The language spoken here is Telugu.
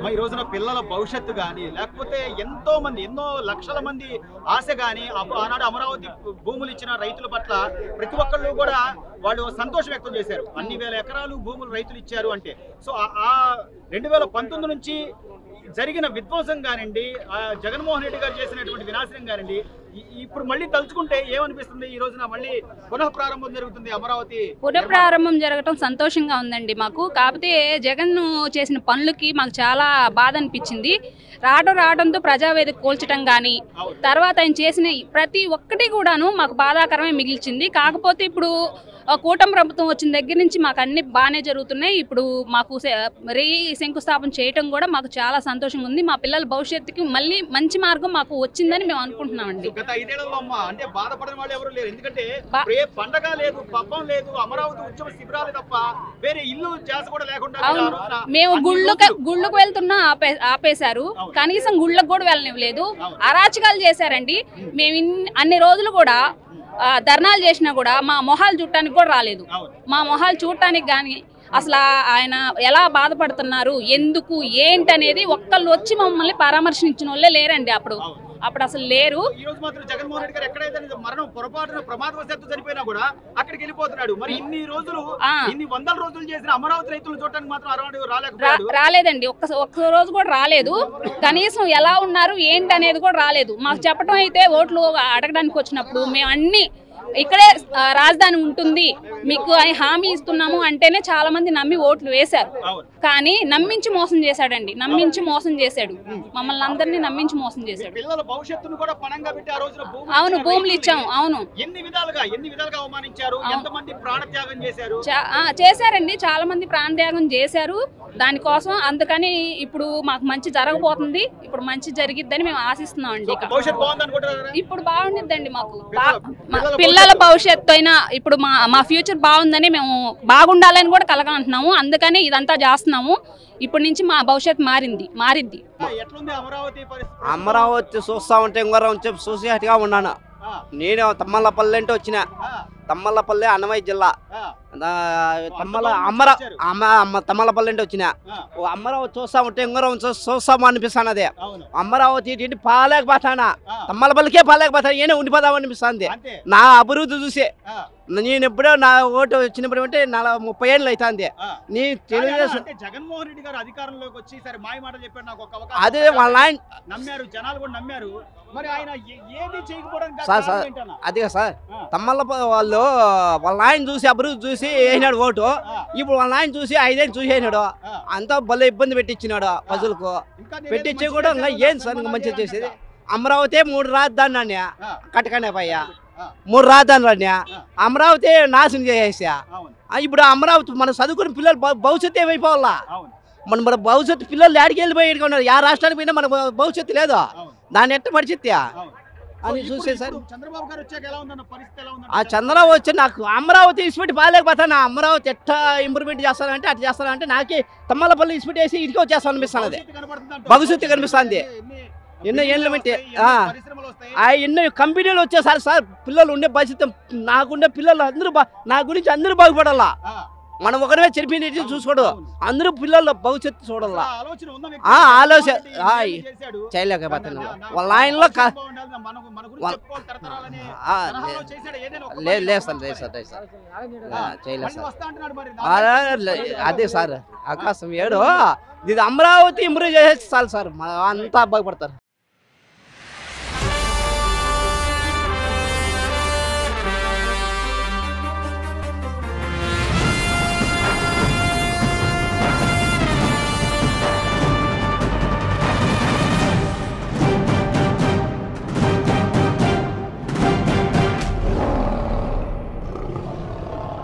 ఈ రోజున పిల్లల భవిష్యత్తు కానీ లేకపోతే ఎంతో మంది ఎన్నో లక్షల మంది ఆశ కానీ ఆనాడు అమరావతి భూములు ఇచ్చిన రైతుల పట్ల ప్రతి ఒక్కళ్ళు కూడా వాళ్ళు సంతోషం వ్యక్తం చేశారు. అన్ని వేల ఎకరాలు భూములు రైతులు ఇచ్చారు అంటే. సో ఆ 2019 నుంచి జరిగిన విధ్వంసం కానివ్వండి, జగన్మోహన్ రెడ్డి గారు చేసినటువంటి వినాశనం కానివ్వండి, ఇప్పుడు మళ్ళీ తలుచుకుంటే ఏమనిపిస్తుంది? ఈ రోజున మళ్ళీ పునఃప్రారంభం జరుగుతుంది అమరావతి. పునఃప్రారంభం జరగటం సంతోషంగా ఉందండి మాకు. కాకపోతే జగన్ చేసిన పనులకి మాకు చాలా బాధ అనిపించింది. రావడంతో ప్రజావేదిక కూల్చడం కానీ, తర్వాత ఆయన చేసిన ప్రతి ఒక్కటి కూడాను మాకు బాధాకరమే మిగిల్చింది. కాకపోతే ఇప్పుడు కూటమి ప్రభుత్వం వచ్చిన దగ్గర నుంచి మాకు అన్ని బాగానే జరుగుతున్నాయి. ఇప్పుడు మాకు శంకుస్థాపన చేయటం కూడా మాకు చాలా సంతోషంగా ఉంది. మా పిల్లల భవిష్యత్తుకి మళ్ళీ మంచి మార్గం మాకు వచ్చిందని మేము అనుకుంటున్నామండి. గత 5 ఏళ్లలో అంటే బాధపడిన వాళ్ళు ఎవరు లేరు. ఎందుకంటే ఏ పండగ లేదు, పబ్బం లేదు, అమరావతి ఉద్యమ శిబిరాలు తప్ప వేరే ఇల్లు చేస కూడా లేకుండా మేము గుళ్ళకు వెళ్తున్నా ఆపేశారు. కనీసం గుళ్ళకు కూడా వెళ్ళనివ్వలేదు. అరాచకాలు చేశారండి. మేము అన్ని రోజులు కూడా ధర్నాలు చేసినా కూడా మా మొహాలు చూడటానికి కూడా రాలేదు. మా మొహాలు చూడటానికి కానీ అసలు ఆయన ఎలా బాధపడుతున్నారు, ఎందుకు, ఏంటనేది ఒక్కళ్ళు వచ్చి మమ్మల్ని పరామర్శించిన వాళ్ళే లేరండి. అప్పుడు అసలు లేరు. ఈ రోజు మాత్రం జగన్మోహన్ రెడ్డి గారు ఎక్కడైతే మరణం పొరపాటున ప్రమాదవశాత్తు చనిపోయినా కూడా అక్కడికి వెళ్ళిపోతున్నాడు. మరి ఇన్ని రోజులు ఇన్ని వందల రోజులు చేసిన అమరావతి రైతులను చూడటానికి మాత్రం రాలేదండి. ఒక్క రోజు కూడా రాలేదు. కనీసం ఎలా ఉన్నారు ఏంటి అనేది కూడా రాలేదు. మాకు చెప్పడం అయితే ఓట్లు అడగడానికి వచ్చినప్పుడు మేము అన్ని ఇక్కడే రాజధాని ఉంటుంది మీకు అని హామీ ఇస్తున్నాము అంటేనే చాలా మంది నమ్మి ఓట్లు వేశారు. కానీ నమ్మించి మోసం చేశాడండి. నమ్మించి మోసం చేశాడు. మమ్మల్ని అందరినీ నమ్మించి మోసం చేశాడు. అవును, భూములు ఇచ్చాము. అవును, ఎన్ని విధాలుగా అవమానించారు, ఎంతమంది ప్రాణత్యాగం చేశారు? చేశారండి. చాలా మంది ప్రాణత్యాగం చేశారు దానికోసం. అందుకని ఇప్పుడు మాకు మంచి జరగబోతుంది. ఇప్పుడు మంచి జరిగిద్దని మేము ఆశిస్తున్నాం అండి. ఇప్పుడు బాగుండిద్దండి మాకు. పిల్లల భవిష్యత్తు అయినా ఇప్పుడు మా ఫ్యూచర్ బాగుందని మేము బాగుండాలని కూడా కలగంటున్నాము. అందుకని ఇదంతా చేస్తున్నాము. ఇప్పటి నుంచి మా భవిష్యత్తు మారిద్ది. అమరావతి చూస్తా ఉంటే ఇంకొరం చూసేట్టుగా ఉన్నాను. నేను తమ్మలపల్లి అంటే వచ్చిన. తమ్మలపల్లి అన్నమయ్య జిల్లా. తమ్మలపల్లి అంటే వచ్చిన. అమరావతి చూస్తా ఉంటే ఇంకొరం చూస్తాము అనిపిస్తాను. అదే అమరావతి ఏంటి పాలేకపోతానా, తమ్మలపల్లికే పాలేకపోతాను, ఏనే ఉండిపోదాం అనిపిస్తుంది. నా అభివృద్ధి చూసే నేను ఎప్పుడో నా ఓటు వచ్చినప్పుడు అంటే 30 ఏళ్ళు అవుతుంది. నీ తెలుగుదేశం జగన్మోహన్ రెడ్డి గారు అధికారంలోకి వచ్చి మాయ మాటలు చెప్పారు. నాకు ఒక అవకాశం అదే వాళ్ళ ఆయన నమ్మారు, జనాలు కూడా నమ్మారు. మరి ఆయన ఏది చేయకపోవడానికి సార్ అదే సార్ తమ్మలపల్లి వాళ్ళు వాళ్ళ ఆయన చూసి అభివృద్ధి చూసి వేసినాడు ఓటు. ఇప్పుడు వాళ్ళ ఆయన చూసి 5 ఏళ్ళు చూసి వేసినాడు. అంతా భలే ఇబ్బంది పెట్టించినాడు ప్రజలకు. పెట్టించి కూడా ఇంకా ఏం సార్ మంచిగా చేసేది? అమరావతి 3 రాజధాని కట్టకనే పయ్యా 3 రాజధానులు అమరావతి నాశనం చేసేసా. ఇప్పుడు అమరావతి మన చదువుకున్న పిల్లలు భవిష్యత్తు ఏమైపోవాలా? మన భవిష్యత్తు పిల్లలు ఏడికి వెళ్ళిపోయి ఉన్నారు. ఆ రాష్ట్రానికి పోయినా మన భవిష్యత్తు లేదు. దాన్ని ఎట్ట పరిస్థితి అని చూసే సార్. ఆ చంద్రబాబు వచ్చి నాకు అమరావతి ఇస్పెట్టి బాగాలేకపోతాను. అమరావతి ఎట్లా ఇంప్రూవ్మెంట్ చేస్తానంటే అట్లా చేస్తానంటే నాకే తమ్మలపల్లి ఇస్పెట్టి వేసి ఇటుకే వచ్చేస్తాను అనిపిస్తాను. అది భవిష్యత్తు కనిపిస్తుంది. ఎన్నో ఏళ్ళు పెట్టి ఎన్నో కంపెనీలు వచ్చేసారి సార్. పిల్లలు ఉండే పరిస్థితి, నాకుండే పిల్లలు అందరూ నా గురించి అందరూ బాగుపడాలా. మనం ఒకరిమే చెరిపి చూసుకోడు. అందరూ పిల్లలు భవిష్యత్తు చూడాలా. ఆలోచన చేయలేకపోతున్నాం. వాళ్ళ ఆయనలో లేదు సార్ చేయలేదు సార్. అదే సార్ అవకాశం ఏడు ఇది అమరావతి ఇంప్రూవ్ చేసేసి చాలు సార్. అంతా బాగుపడతారు.